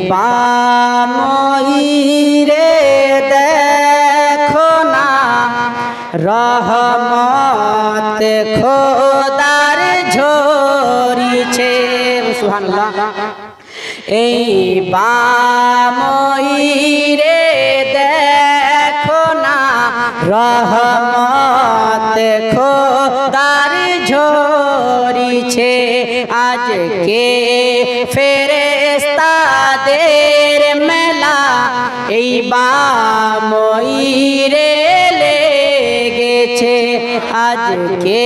বামইরে দেখো না রহমত খোদার ঝরিছে সুবহানাল্লাহ এই বামইরে দেখো না রহমত খোদার ঝরিছে আজকে ফেরেশতাদের মেলা এই বামইরে লেগেছে আজকে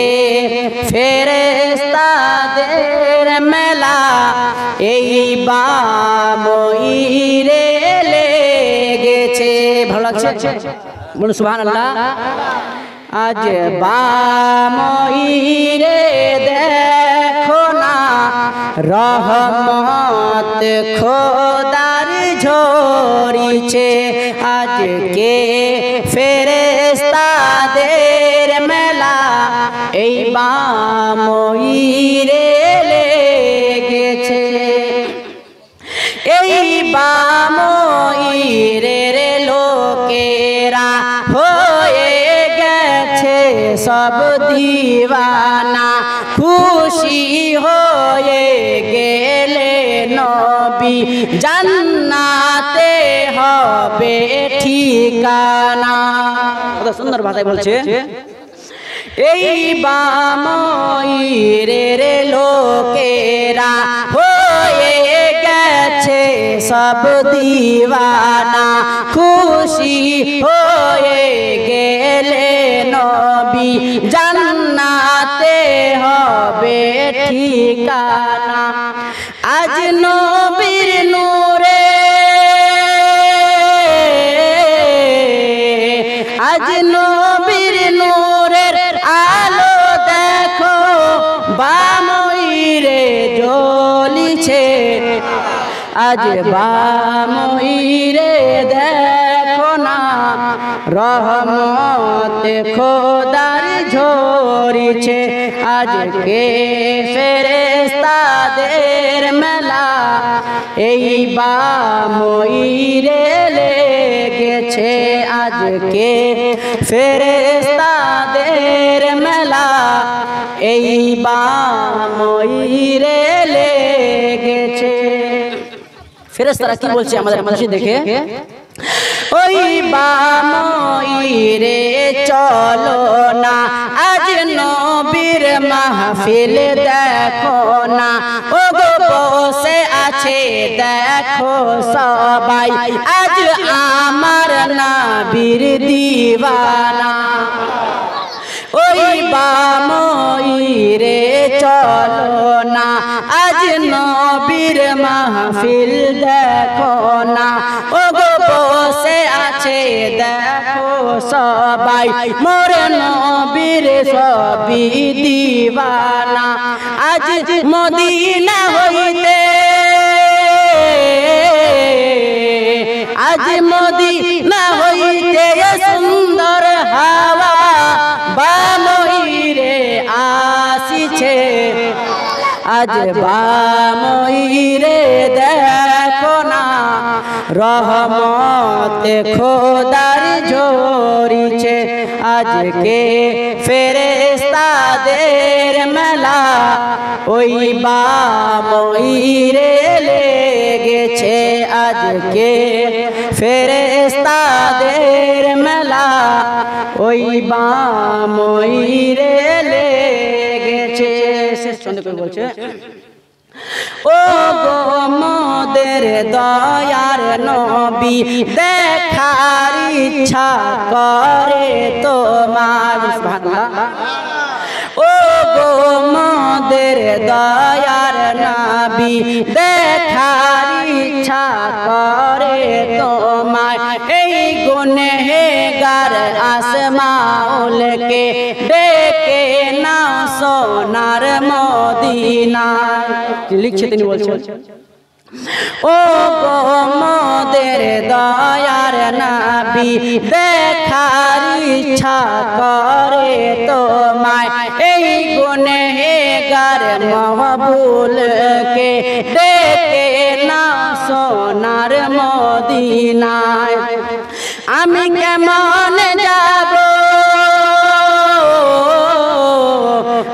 ফেরেশতাদের মেলা এই বামইরে লেগেছে ভালো লাগছে বলুন সুবহানাল্লাহ আজ বামইরে দেখো না রহমত খোদার ঝরিছে আজকে ফেরেশতাদের মেলা এই বামইরে লেগেছে এই বামইরের লোকেরা হয়ে গেছে সব দিওয়ানা খুশি হয়ে গেলে নবী জান্নাতে হবে ঠিকানা কত সুন্দর ভাষায় বলছে এই বামইরের লোকেরা হয়ে গেছে সব দিওয়ানা খুশি হয়ে গেলে নবী জান্নাতে হবে ঠিকানা আজ নবীর নূরে আজ নবীর নূরের আলো দেখো বামইরে জ্বলিছে আজ বামইরে দেখো না রহমত খোদার ঝরিছে আজকে ফেরেশতাদের মেলা এই বামইরে লেগেছে আজকে ফেরেশতাদের মেলা এই বামইরে লেগেছে ফেরেশতারা কি বলছে আমাদের মানুষ দেখে ওই বামইরে চলো না আজ নবীর মাহফিল দেখো না ও গো বসে আছে দেখো সবাই আজ আমার নবীর দিওয়ানা ওই বামইরে চলো না আজ নবীর মাহফিল দেখো না ও গো বসে আছে দেখো সবাই মোর নবীর সবই দিওয়ানা আজ মদিনা হইতে আজ মদিনা হইতে সুন্দর হাওয়া বামইরে আসিছে আজ বামইরে দেখো না রহমত খোদার ঝরিছে আজকে ফেরেশতাদের মেলা ওই বামইরে লেগেছে আজকে ফেরেশতাদের মেলা ওই বামইরে লেগেছে শেষ ছন্দে করে বলছে ও গো মোদের দয়ার নবী দেখার ইচ্ছা করে তোমার সুবহানাল্লাহ ও গো মোদের দয়ার নবী দেখার ইচ্ছা করে তোমার এই গুনহেগার আসমাউলকে ডেকে না সোনার মদিনা লিখছে তিনি বলছেন ও গো মোদের দয়ার নবী দেখার ইচ্ছা করে তোমায় এই গুনহেগার মাহবুলকে ডেকে না সোনা সোনার মদিনায় আমি কেমন যাব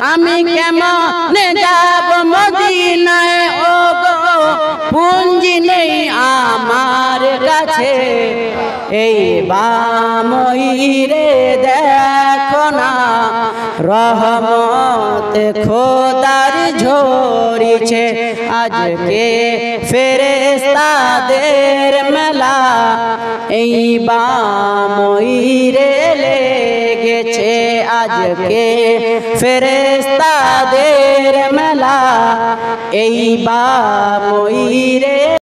আমি কেমন যাব মদিনায় ও গো পুঞ্জি নেই আমার কাছে এই বামইরে দেখো না রহমত খোদার ঝরিছে আজকে ফেরেশতাদের মেলা এই বামইরে লেগেছে আজকে ফেরেশতাদের মেলা এই বামইরে